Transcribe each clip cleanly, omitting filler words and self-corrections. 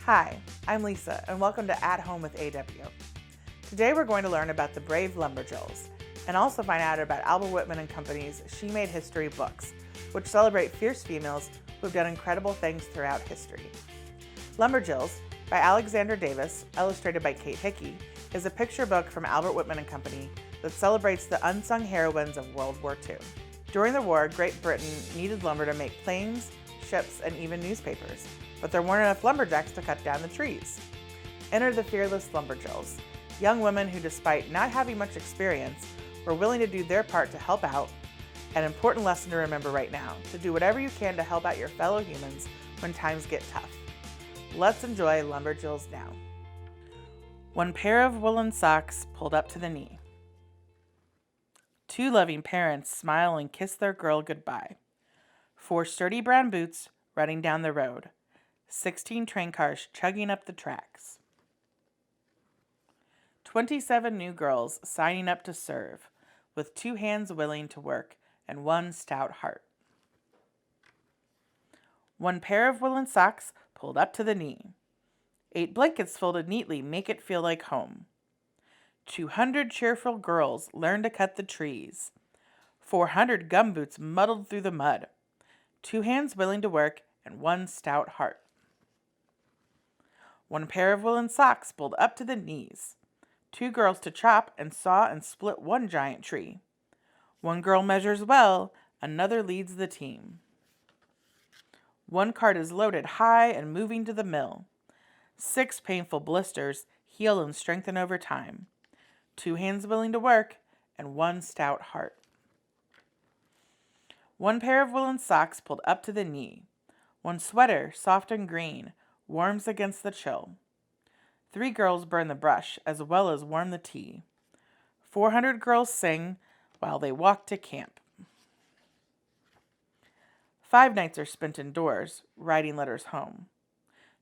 Hi, I'm Lisa, and welcome to At Home with AW. Today we're going to learn about the brave lumberjills, and also find out about Albert Whitman and Company's She Made History books, which celebrate fierce females who have done incredible things throughout history. Lumberjills, by Alexander Davis, illustrated by Kate Hickey, is a picture book from Albert Whitman and Company that celebrates the unsung heroines of World War II. During the war, Great Britain needed lumber to make planes, ships, and even newspapers, but there weren't enough lumberjacks to cut down the trees. Enter the fearless lumberjills, young women who, despite not having much experience, were willing to do their part to help out. An important lesson to remember right now: to do whatever you can to help out your fellow humans when times get tough. Let's enjoy Lumberjills now. One pair of woolen socks pulled up to the knee. Two loving parents smile and kiss their girl goodbye. 4 sturdy brown boots running down the road. 16 train cars chugging up the tracks. 27 new girls signing up to serve, with 2 hands willing to work and 1 stout heart. 1 pair of woolen socks pulled up to the knee. 8 blankets folded neatly make it feel like home. 200 cheerful girls learn to cut the trees. 400 gumboots muddled through the mud. 2 hands willing to work and 1 stout heart. 1 pair of woolen socks pulled up to the knees. 2 girls to chop and saw and split 1 giant tree. 1 girl measures well, another leads the team. 1 cart is loaded high and moving to the mill. 6 painful blisters heal and strengthen over time. 2 hands willing to work and 1 stout heart. 1 pair of woolen socks pulled up to the knee. 1 sweater, soft and green, warms against the chill. 3 girls burn the brush as well as warm the tea. 400 girls sing while they walk to camp. 5 nights are spent indoors, writing letters home.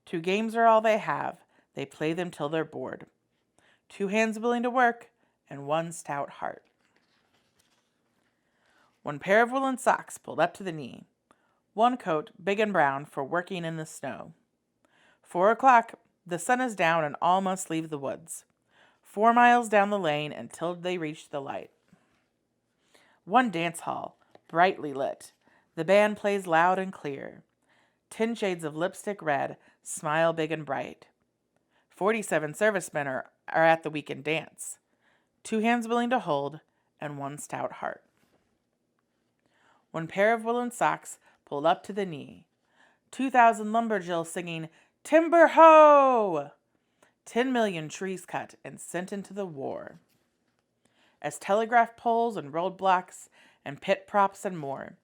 2 games are all they have, they play them till they're bored. 2 hands willing to work and 1 stout heart. 1 pair of woolen socks pulled up to the knee. 1 coat, big and brown, for working in the snow. 4 o'clock, the sun is down and all must leave the woods. 4 miles down the lane until they reach the light. 1 dance hall, brightly lit. The band plays loud and clear. 10 shades of lipstick red smile big and bright. 47 servicemen are at the weekend dance. 2 hands willing to hold and 1 stout heart. 1 pair of woolen socks pulled up to the knee. 2,000 lumberjills singing, "Timber ho!" 10 million trees cut and sent into the war. As telegraph poles and roadblocks and pit props and more.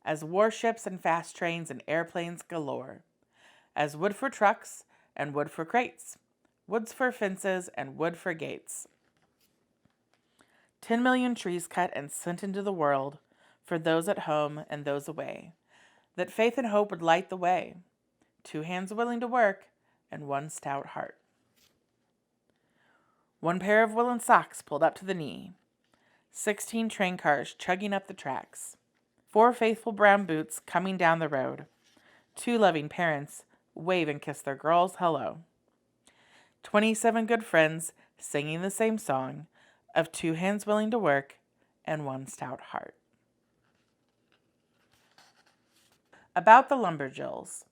As warships and fast trains and airplanes galore. As wood for trucks and wood for crates. Woods for fences and wood for gates. 10 million trees cut and sent into the world for those at home and those away, that faith and hope would light the way. 2 hands willing to work and 1 stout heart. 1 pair of woolen socks pulled up to the knee. 16 train cars chugging up the tracks. 4 faithful brown boots coming down the road. 2 loving parents wave and kiss their girls hello. 27 good friends singing the same song of 2 hands willing to work and 1 stout heart. About the Lumberjills.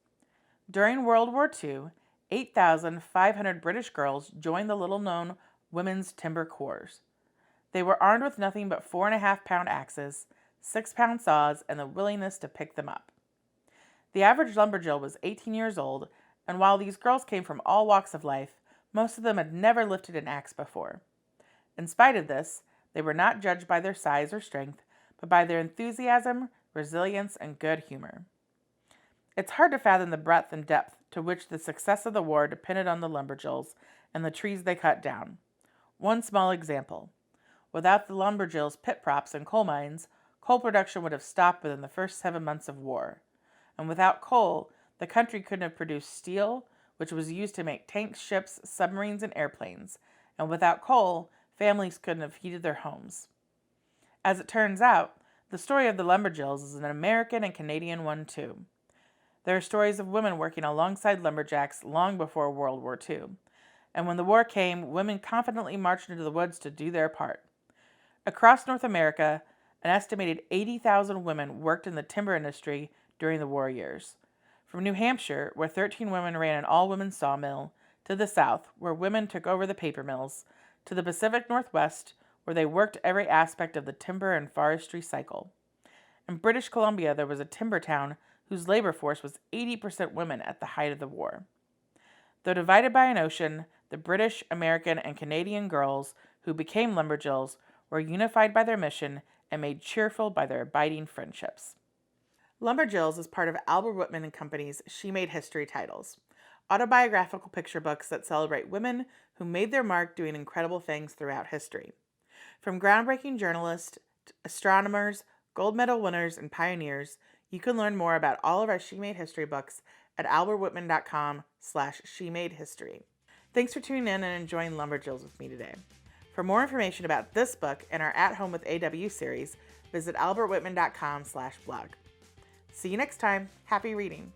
During World War II, 8,500 British girls joined the little-known Women's Timber Corps. They were armed with nothing but 4.5-pound axes, 6-pound saws, and the willingness to pick them up. The average lumberjill was 18 years old, and while these girls came from all walks of life, most of them had never lifted an axe before. In spite of this, they were not judged by their size or strength, but by their enthusiasm, resilience, and good humor. It's hard to fathom the breadth and depth to which the success of the war depended on the lumberjills and the trees they cut down. One small example. Without the lumberjills' pit props and coal mines, coal production would have stopped within the first 7 months of war. And without coal, the country couldn't have produced steel, which was used to make tanks, ships, submarines, and airplanes. And without coal, families couldn't have heated their homes. As it turns out, the story of the lumberjills is an American and Canadian one too. There are stories of women working alongside lumberjacks long before World War II. And when the war came, women confidently marched into the woods to do their part. Across North America, an estimated 80,000 women worked in the timber industry during the war years. From New Hampshire, where 13 women ran an all-women sawmill, to the South, where women took over the paper mills, to the Pacific Northwest, where they worked every aspect of the timber and forestry cycle. In British Columbia, there was a timber town whose labor force was 80% women at the height of the war. Though divided by an ocean, the British, American, and Canadian girls who became lumberjills were unified by their mission and made cheerful by their abiding friendships. Lumberjills is part of Albert Whitman and Company's She Made History titles, autobiographical picture books that celebrate women who made their mark doing incredible things throughout history. From groundbreaking journalists, astronomers, gold medal winners, and pioneers, you can learn more about all of our She Made History books at albertwhitman.com/shemadehistory. Thanks for tuning in and enjoying Lumberjills with me today. For more information about this book and our At Home with AW series, visit albertwhitman.com/blog. See you next time. Happy reading.